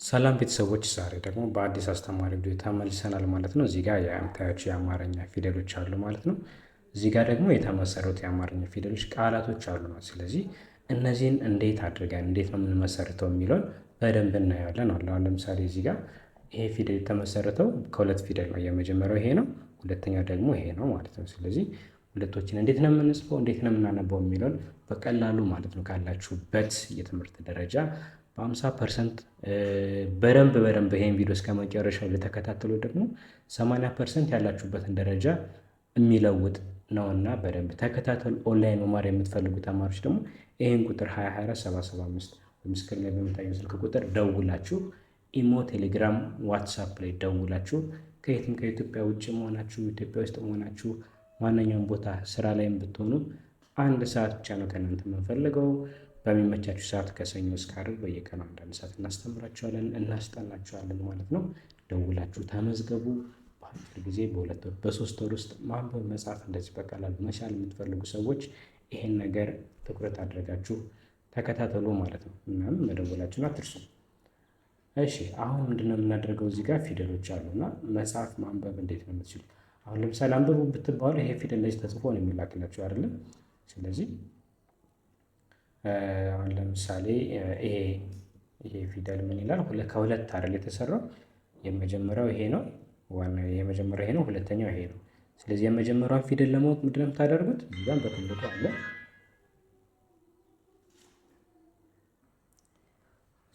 ሰላም ቤተሰቦች፣ ዛሬ ደግሞ በአዲስ አስተማሪ ቪዲዮ ተመልሰናል ማለት ነው። እዚህ ጋር የምታዩቸው የአማርኛ ፊደሎች አሉ ማለት ነው። እዚህ ጋር ደግሞ የተመሰረቱ የአማርኛ ፊደሎች ቃላቶች አሉ ነው። ስለዚህ እነዚህን እንዴት አድርገን እንዴት ነው የምንመሰርተው የሚለውን በደንብ እናያለን። አሁን ለምሳሌ እዚህ ጋር ይሄ ፊደል የተመሰረተው ከሁለት ፊደል ነው። የመጀመሪያው ይሄ ነው፣ ሁለተኛው ደግሞ ይሄ ነው ማለት ነው። ስለዚህ ሁለቶችን እንዴት ነው የምንጽፈው እንዴት ነው የምናነበው የሚለውን በቀላሉ ማለት ነው ካላችሁበት የትምህርት ደረጃ በ50% በደንብ ይሄን ቪዲዮ እስከ መጨረሻው ለተከታተሉ ደግሞ 80% ያላችሁበትን ደረጃ የሚለውጥ ነውና በደንብ ተከታተሉ። ኦንላይን መማር የምትፈልጉ ተማሪዎች ደግሞ ይሄን ቁጥር 224775 በምስክር ላይ በሚታየው ስልክ ቁጥር ደውላችሁ ኢሞ፣ ቴሌግራም፣ ዋትሳፕ ላይ ደውላችሁ ከየትም ከኢትዮጵያ ውጭ መሆናችሁ ኢትዮጵያ ውስጥ መሆናችሁ ማንኛውም ቦታ ስራ ላይም ብትሆኑ አንድ ሰዓት ብቻ ነው ከእናንተ የምንፈልገው። በሚመቻችሁ ሰዓት ከሰኞ እስከ ዓርብ በየቀኑ አንዳንድ ሰዓት እናስተምራችኋለን እናስጠናችኋለን ማለት ነው። ደውላችሁ ተመዝገቡ። በአጭር ጊዜ በ2 ወር በ3 ወር ውስጥ ማንበብ መጻፍ እንደዚህ በቀላሉ መቻል የምትፈልጉ ሰዎች ይሄን ነገር ትኩረት አድርጋችሁ ተከታተሉ ማለት ነው። እናም መደወላችሁን አትርሱ። እሺ አሁን ምንድነው የምናደርገው? እዚህ ጋር ፊደሎች አሉና መጻፍ ማንበብ እንዴት ነው የምትችሉ? አሁን ለምሳሌ አንብቡ ብትባሉ ይሄ ፊደል እንደዚህ ተጽፎ ነው የሚላክላችሁ አይደለም? ስለዚህ አሁን ለምሳሌ ይሄ ፊደል ምን ይላል? ከሁለት አይደል የተሰራው? የመጀመሪያው ይሄ ነው፣ የመጀመሪያው ይሄ ነው፣ ሁለተኛው ይሄ ነው። ስለዚህ የመጀመሪያውን ፊደል ለማወቅ ምንድነው የምታደርጉት? እዛም በትልቁ አለ።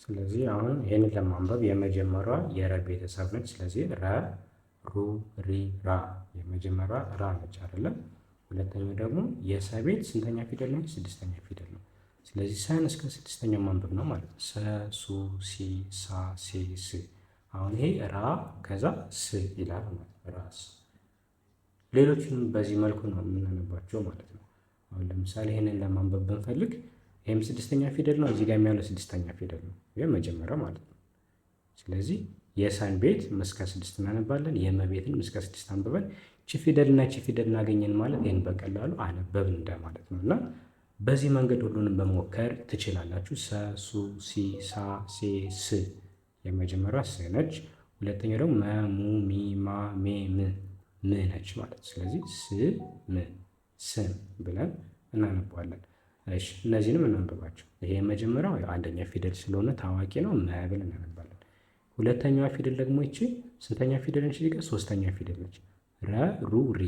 ስለዚህ አሁን ይሄንን ለማንበብ የመጀመሪያዋ የረ ቤተሰብ ነች። ስለዚህ ረ፣ ሩ፣ ሪ፣ ራ የመጀመሪያዋ ራ ነች አይደለም? ሁለተኛው ደግሞ የሰ ቤት ስንተኛ ፊደል ነው? ስድስተኛ ፊደል ነው። ስለዚህ ሰን እስከ ስድስተኛው ማንበብ ነው ማለት ነው። ሰ፣ ሱ፣ ሲ፣ ሳ፣ ሴ፣ ስ። አሁን ይሄ ራ ከዛ ስ ይላል ማለት ነው። ራስ። ሌሎችንም በዚህ መልኩ ነው የምናነባቸው ማለት ነው። አሁን ለምሳሌ ይሄንን ለማንበብ ብንፈልግ ይሄም ስድስተኛ ፊደል ነው፣ እዚህ ጋር የሚያለው ስድስተኛ ፊደል ነው። ይሄ መጀመሪያው ማለት ነው። ስለዚህ የሰን ቤት እስከ 6 እናነባለን። የመቤትን እስከ 6 አንብበን ቺ ፊደል እና ቺ ፊደል እናገኘን ማለት ይሄን በቀላሉ አነበብን እንደማለት ነው። እና በዚህ መንገድ ሁሉንም በመሞከር ትችላላችሁ። ሰ፣ ሱ፣ ሲ፣ ሳ፣ ሴ፣ ስ የመጀመሪያዋ ስ ነች። ሁለተኛው ደግሞ መ፣ ሙ፣ ሚ፣ ማ፣ ሜ፣ ም ነች ማለት ነው። ስለዚህ ስ፣ ም ስም ብለን እናነባዋለን። እሺ እነዚህንም እናንብባቸው። ይሄ የመጀመሪያው አንደኛ ፊደል ስለሆነ ታዋቂ ነው፣ መ ብለን እናነባለን። ሁለተኛዋ ፊደል ደግሞ ይቺ ስንተኛ ፊደል ነች? እዚህ ጋር ሶስተኛ ፊደል ነች። ረ፣ ሩ፣ ሪ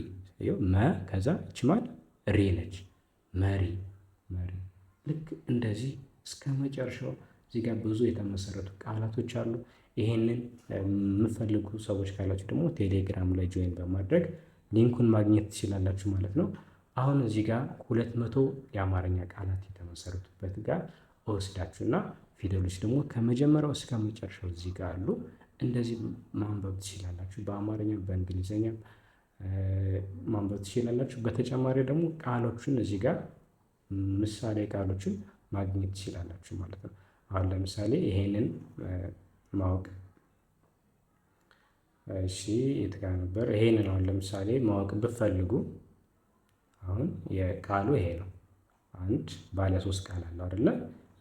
መ ከዛ ይቺ ማለት ሪ ነች። መሪ መሪ። ልክ እንደዚህ እስከ መጨረሻው እዚህ ጋር ብዙ የተመሰረቱ ቃላቶች አሉ። ይሄንን የምትፈልጉ ሰዎች ካላችሁ ደግሞ ቴሌግራም ላይ ጆይን በማድረግ ሊንኩን ማግኘት ትችላላችሁ ማለት ነው። አሁን እዚህ ጋር 200 የአማርኛ ቃላት የተመሰረቱበት ጋር እወስዳችሁና ፊደሎች ደግሞ ከመጀመሪያው እስከ መጨረሻው እዚህ ጋር አሉ። እንደዚህ ማንበብ ትችላላችሁ። በአማርኛ በእንግሊዝኛ ማንበብ ትችላላችሁ። በተጨማሪ ደግሞ ቃሎችን እዚህ ጋር ምሳሌ ቃሎችን ማግኘት ትችላላችሁ ማለት ነው። አሁን ለምሳሌ ይሄንን ማወቅ እሺ የት ጋር ነበር? ይሄንን አሁን ለምሳሌ ማወቅ ብትፈልጉ አሁን የቃሉ ይሄ ነው። አንድ ባለ 3 ቃል አለው አይደለ?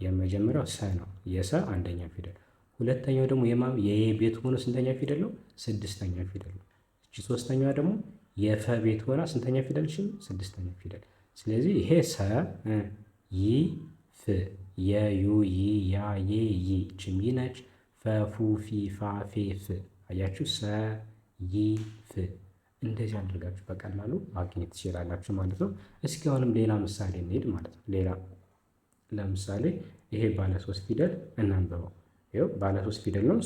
የመጀመሪያው ሰ ነው። የሰ አንደኛ ፊደል። ሁለተኛው ደግሞ የየ ቤት ሆኖ ስንተኛ ፊደል ነው? ስድስተኛ ፊደል ነው። እቺ ሶስተኛዋ ደግሞ የፈ ቤት ሆና ስንተኛ ፊደል? ስድስተኛ ፊደል። ስለዚህ ይሄ ሰ፣ ይ፣ ፍ፣ የዩ፣ ይ፣ ያ፣ የ፣ ይ ችም ይ ነች። ፈ፣ ፉ፣ ፊ፣ ፋ፣ ፌ፣ ፍ አያችሁ? ሰ፣ ይ፣ ፍ እንደዚህ አድርጋችሁ በቀላሉ ማግኘት ትችላላችሁ ማለት ነው። እስኪ አሁንም ሌላ ምሳሌ እንሄድ ማለት ነው። ሌላ ለምሳሌ ይሄ ባለ 3 ፊደል እናንብበው። ይኸው ባለ 3 ፊደል ነው።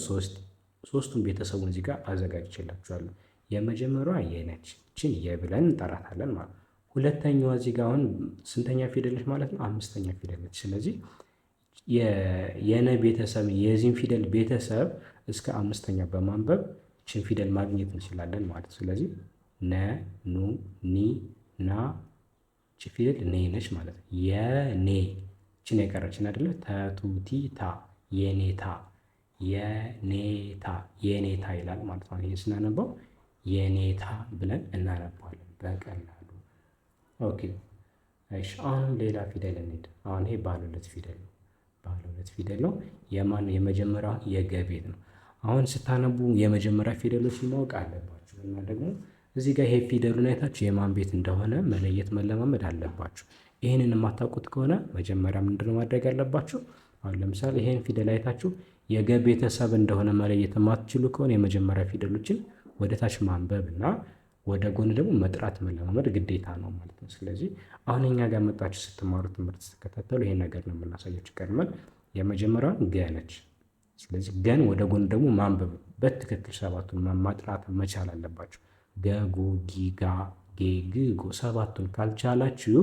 ሶስቱን ቤተሰቡን እዚህ ጋር አዘጋጅቼላችኋለሁ። የመጀመሪያዋ የ ነች። እችን የ ብለን እንጠራታለን ማለት ነው። ሁለተኛዋ እዚህ ጋር አሁን ስንተኛ ፊደል ነች ማለት ነው? 5ኛ ፊደል ነች። ስለዚህ የነ ቤተሰብ የዚህን ፊደል ቤተሰብ እስከ 5ኛ በማንበብ እችን ፊደል ማግኘት እንችላለን ማለት ነው። ስለዚህ ነ፣ ኑ፣ ኒ፣ ና እቺ ፊደል ኔ ነች ማለት ነው። የኔ እችን የቀረችን አይደለ? ተቱቲ ታ የኔታ የኔታ የኔታ ይላል ማለት ነው። ይሄን ስናነበው የኔታ ብለን እናነባዋለን በቀላሉ። ኦኬ እሺ አሁን ሌላ ፊደል እንሂድ። አሁን ይሄ ባለ 2 ፊደል ነው። ባለ 2 ፊደል ነው። የማን የመጀመሪያው የገ ቤት ነው። አሁን ስታነቡ የመጀመሪያ ፊደሎችን ማወቅ አለባችሁ እና ደግሞ እዚህ ጋር ይሄ ፊደሉን አይታችሁ የማን ቤት እንደሆነ መለየት መለማመድ አለባችሁ። ይህንን የማታውቁት ከሆነ መጀመሪያ ምንድነው ማድረግ ያለባችሁ? አሁን ለምሳሌ ይሄን ፊደል አይታችሁ የገ ቤተሰብ እንደሆነ መለየት የማትችሉ ከሆነ የመጀመሪያ ፊደሎችን ወደ ታች ማንበብ እና ወደ ጎን ደግሞ መጥራት መለማመድ ግዴታ ነው ማለት ነው። ስለዚህ አሁን እኛ ጋር መጣችሁ ስትማሩ ትምህርት ስትከታተሉ ይሄን ነገር ነው የምናሳያችሁ። ቀድመን የመጀመሪያው ገ ነች። ስለዚህ ገን ወደ ጎን ደግሞ ማንበብ በትክክል ሰባቱን ማጥራት መቻል አለባችሁ። ገ፣ ጉ፣ ጊ፣ ጋ፣ ጌ፣ ግ፣ ጎ ሰባቱን ካልቻላችሁ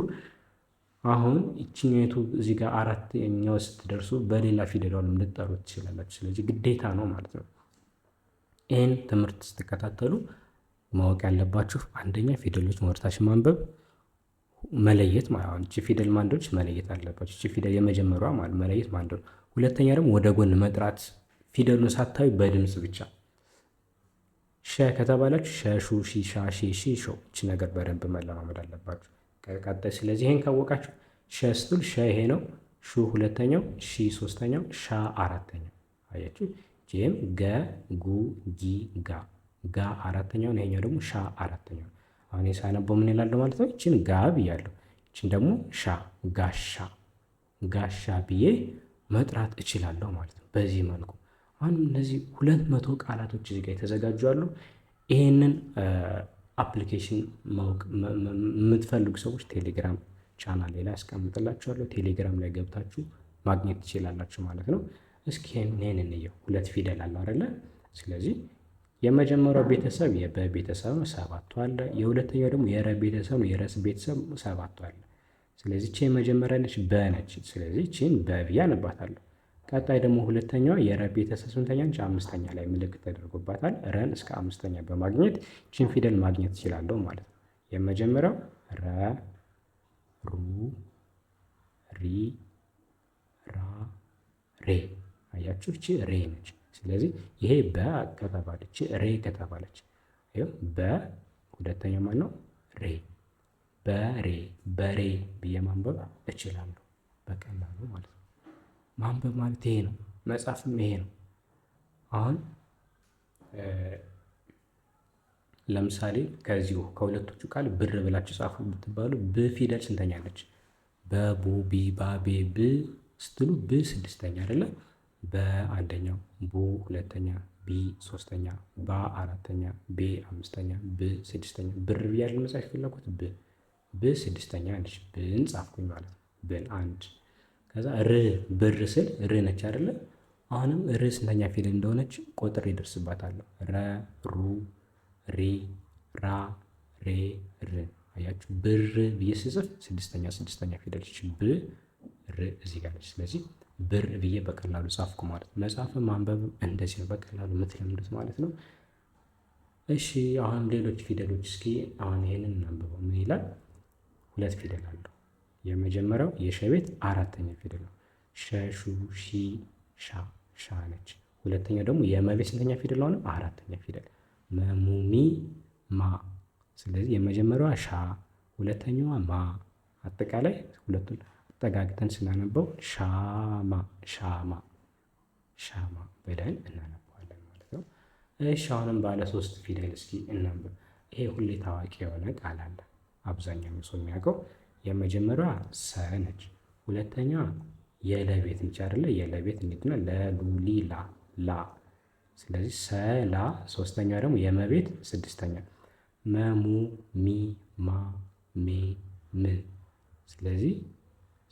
አሁን ይችኛይቱ እዚህ ጋር አራተኛው ስትደርሱ በሌላ ፊደሏንም ልትጠሩት ትችላላችሁ። ስለዚህ ግዴታ ነው ማለት ነው። ይህን ትምህርት ስትከታተሉ ማወቅ ያለባችሁ አንደኛ ፊደሎች ወደታች ማንበብ መለየት ማለት እቺ ፊደል ማንዶች መለየት አለባችሁ። እቺ ፊደል የመጀመሪያዋ ማለት መለየት ማንዶ። ሁለተኛ ደግሞ ወደ ጎን መጥራት ፊደሉን ሳታዩ በድምጽ ብቻ ሸ ከተባላችሁ ሸሹ፣ ሺ፣ ሻ፣ ሺ፣ ሺ፣ ሾ እቺ ነገር በደንብ መለማመድ አለባችሁ። ቀጣይ ስለዚህ ይሄን ካወቃችሁ ሸ ስትል ሸ ይሄ ነው። ሹ ሁለተኛው፣ ሺ ሶስተኛው፣ ሻ አራተኛው። አያችሁ ጄም ገ፣ ጉ፣ ጊ፣ ጋ ጋ አራተኛው ነው። ይሄኛው ደግሞ ሻ አራተኛው። አሁን የሳነበው ምን ይላል ማለት ነው? እቺን ጋ ብያለሁ። እቺን ደግሞ ሻ ጋሻ ጋሻ ብዬ መጥራት እችላለሁ ማለት ነው። በዚህ መልኩ አሁን እነዚህ 200 ቃላቶች እዚህ ጋር የተዘጋጁ አሉ። ይሄንን አፕሊኬሽን ማወቅ የምትፈልጉ ሰዎች ቴሌግራም ቻናል ላይ አስቀምጥላችኋለሁ። ቴሌግራም ላይ ገብታችሁ ማግኘት ትችላላችሁ ማለት ነው። እስኪ ይሄን እንየው። 2 ፊደል አለ አይደለ? ስለዚህ የመጀመሪያው ቤተሰብ የበ ቤተሰብ ነው፣ ሰባቱ አለ። የሁለተኛው ደግሞ የረ ቤተሰብ ነው፣ የረስ ቤተሰብ ሰባቱ አለ። ስለዚህ እቺ የመጀመሪያ ነች፣ በ ነች። ስለዚህ እቺን በ ብዬ አነባታለሁ። ቀጣይ ደግሞ ሁለተኛዋ የረ ቤተሰብ ስንተኛ ነች? አምስተኛ ላይ ምልክት ተደርጎባታል። ረን እስከ አምስተኛ በማግኘት እቺን ፊደል ማግኘት እችላለሁ ማለት ነው። የመጀመሪያው ረ፣ ሩ፣ ሪ፣ ራ፣ ሬ። አያችሁ እቺ ሬ ነች። ስለዚህ ይሄ በ ከተባለች ሬ ከተባለች በ ሁለተኛው ማለት ነው ሬ በሬ በሬ ብዬ ማንበብ እችላለሁ በቀላሉ ማለት ነው። ማንበብ ማለት ይሄ ነው። መጻፍም ይሄ ነው። አሁን ለምሳሌ ከዚሁ ከሁለቶቹ ቃል ብር ብላችሁ ጻፉ ብትባሉ ብ ፊደል ስንተኛ ነች? በቡ ቢ ባ ቤ ብ ስትሉ ብ ስድስተኛ አይደለም? በአንደኛው ቡ ሁለተኛ ቢ ሶስተኛ ባ አራተኛ ቤ አምስተኛ ብ ስድስተኛ ብር ብያለሁ መጻፍ የፈለኩት ብ ስድስተኛ ነች። ብን ጻፍኩኝ ማለት ነው። ብን አንድ ከዛ ር ብር ስል ር ነች አይደለ? አሁንም ር ስንተኛ ፊደል እንደሆነች ቁጥር ይደርስባታለሁ። ረ ሩ ሪ ራ ሬ ር አያችሁ ብር ብዬ ስጽፍ ስድስተኛ ፊደል ብ ር እዚህ ጋር ነች። ስለዚህ ብር ብዬ በቀላሉ ጻፍኩ ማለት ነው። መጻፍም ማንበብም እንደዚህ ነው በቀላሉ የምትለምዱት ማለት ነው። እሺ አሁን ሌሎች ፊደሎች እስኪ አሁን ይሄንን እናንብበው። ምን ይላል? 2 ፊደል አለው። የመጀመሪያው የሸ ቤት አራተኛ ፊደል ነው። ሸ ሹ ሺ ሻ ሻ ነች። ሁለተኛው ደግሞ የመቤት ስንተኛ ፊደል ነው? አራተኛ ፊደል መሙሚ ማ። ስለዚህ የመጀመሪያዋ ሻ ሁለተኛዋ ማ። አጠቃላይ ሁለቱን አጠጋግተን ስናነበው ሻማ ሻማ ሻማ ብለን እናነበዋለን ማለት ነው። እሺ አሁንም ባለ 3 ፊደል እስኪ እናንብብ። ይሄ ሁሌ ታዋቂ የሆነ ቃል አለ አብዛኛው ሰው የሚያውቀው። የመጀመሪያዋ ሰ ነች። ሁለተኛዋ የለቤት ነች አይደለ? የለቤት እንዴት ነው? ለሉሊ ላ ላ። ስለዚህ ሰላ። ሶስተኛ ደግሞ የመቤት ስድስተኛ መሙ ሚ ማ ሜ ም። ስለዚህ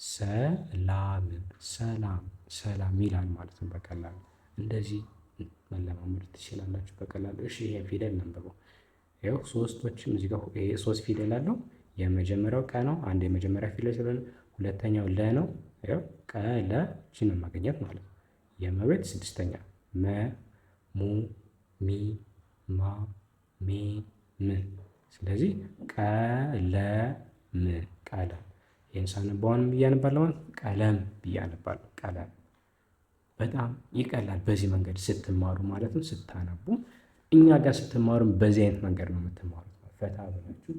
ሰላም ሰላም ሰላም ይላል ማለት ነው። በቀላሉ እንደዚህ መለማመድ ትችላላችሁ በቀላሉ። እሺ ይሄ ፊደል እናንብበው። ይኸው ሶስቶችም እዚህ ጋር ይሄ 3 ፊደል አለው። የመጀመሪያው ቀ ነው። አንድ የመጀመሪያ ፊደል ስለሆነ ሁለተኛው ለ ነው። ይኸው ቀ ለ እቺን ማግኘት ማለት ነው። የመቤት ስድስተኛ መ ሙ ሚ ማ ሜ ም። ስለዚህ ቀለም ቀለም። ይህን ሳነባው አሁንም ብዬ አነባለሁ ማለት ቀለም ብዬ አነባለሁ። ቀለም በጣም ይቀላል በዚህ መንገድ ስትማሩ ማለት ነው። ስታነቡ እኛ ጋር ስትማሩ በዚህ አይነት መንገድ ነው የምትማሩት። ፈታ ብላችሁ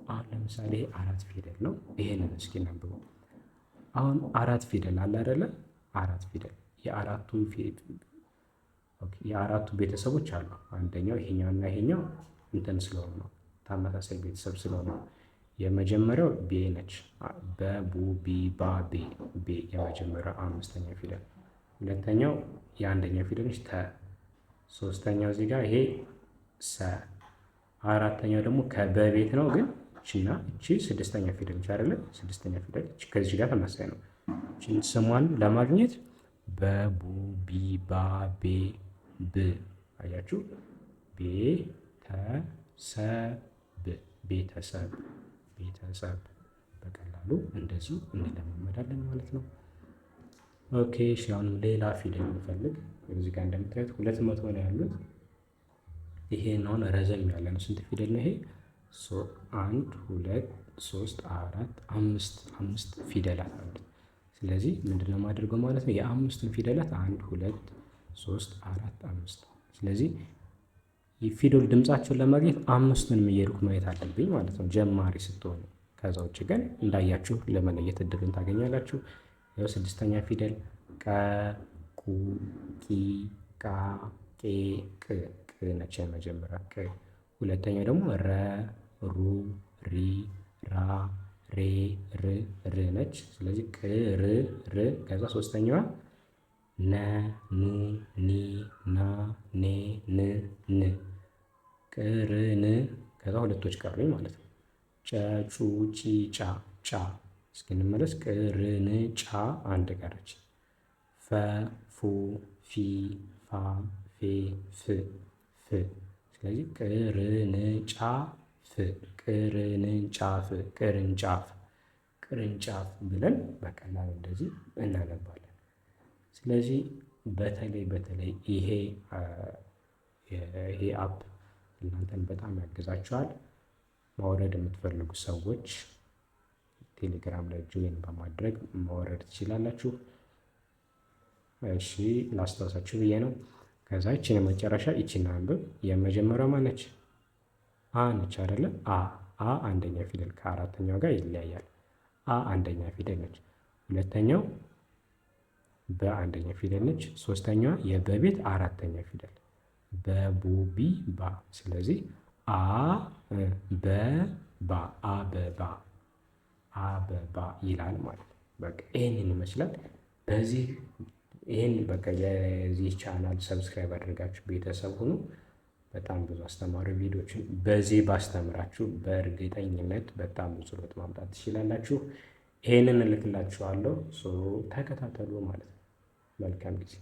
አሁን ለምሳሌ 4 ፊደል ነው። ይሄንን እስኪ እናንብበው። አሁን 4 ፊደል አለ አይደለ? 4 ፊደል የአራቱ ቤተሰቦች አሉ። አንደኛው ይሄኛው እና ይሄኛው እንትን ስለሆኑ ነው፣ ተመሳሳይ ቤተሰብ ስለሆነ ነው። የመጀመሪያው ቤ ነች። በቡ ቢ ባ ቤ ቤ የመጀመሪያው 5ኛ ፊደል። ሁለተኛው የአንደኛው ፊደል ነች ተ። ሶስተኛው እዚህ ጋር ይሄ ሰ። አራተኛው ደግሞ ከበቤት ነው፣ ግን እቺና እቺ 6ኛ ፊደል ነች አይደለ? 6ኛ ፊደል እቺ ከዚህ ጋር ተመሳሳይ ነው። እቺን ስሟን ለማግኘት በቡ ቢ ባ ቤ ብ አያችሁ፣ ቤተሰብ ቤተሰብ ቤተሰብ በቀላሉ እንደዚሁ እንለማመዳለን ማለት ነው። ኦኬ እሺ፣ አሁንም ሌላ ፊደል እንፈልግ። እዚህ ጋር እንደምታዩት 200 ነው ያሉት። ይሄን አሁን ረዘም ያለ ነው። ስንት ፊደል ነው ይሄ? 1 2 3 4 5 ፊደላት አሉት። ስለዚህ ምንድነው የማደርገው ማለት ነው? የአምስቱን ፊደላት 1 2 3 4 5። ስለዚህ የፊደል ድምጻቸውን ለማግኘት አምስቱንም እየሄድኩ ማየት አለብኝ ማለት ነው፣ ጀማሪ ስትሆኑ። ከዛ ውጭ ግን እንዳያችሁ ለመለየት እድልን ታገኛላችሁ። ያው 6ኛ ፊደል ቀ ቁ ቂ ቃ ቄ ቅ ቅ ነች የመጀመሪያ ቅ። ሁለተኛው ደግሞ ረ ሩ ሪ ራ ሬ ር ር ነች። ስለዚህ ቅ ር ር። ከዛ ሶስተኛዋ ነ ኑ ኒ ና ኔ ን ን ቅርን። ከዛ ሁለቶች ቀሩኝ ማለት ነው። ጨ ጩ ጪ ጫ ጫ። እስክንመለስ ቅርን ጫ አንድ ቀረች። ፈ ፉ ፊ ፋ ፌ ፍ ፍ። ስለዚህ ቅርንጫፍ ቅርንጫፍ ቅርንጫፍ ቅርንጫፍ ብለን በቀላሉ እንደዚህ እናነባለን። ስለዚህ በተለይ ይሄ አፕ እናንተን በጣም ያግዛችኋል። ማውረድ የምትፈልጉ ሰዎች ቴሌግራም ላይ ጆይን በማድረግ ማውረድ ትችላላችሁ። እሺ ላስታውሳችሁ ብዬ ነው። ከዛ ይችን መጨረሻ ይችን አንብብ። የመጀመሪያው ማነች? አ ነች አይደለ? አ አንደኛ ፊደል ከአራተኛው ጋር ይለያያል። አ አንደኛ ፊደል ነች። ሁለተኛው በአንደኛ ፊደል ነች። ሶስተኛዋ የበቤት አራተኛ ፊደል በቡ ቢ ባ። ስለዚህ አ በባ አበባ ይላል ማለት ነው። በቃ ይሄንን ይመስላል። ይሄን በቃ የዚህ ቻናል ሰብስክራይብ አድርጋችሁ ቤተሰብ ሁኑ። በጣም ብዙ አስተማሪ ቪዲዮዎችን በዚህ ባስተምራችሁ በእርግጠኝነት በጣም ብዙ ለውጥ ማምጣት ትችላላችሁ። ይሄንን እልክላችኋለሁ፣ ተከታተሉ ማለት ነው። መልካም ጊዜ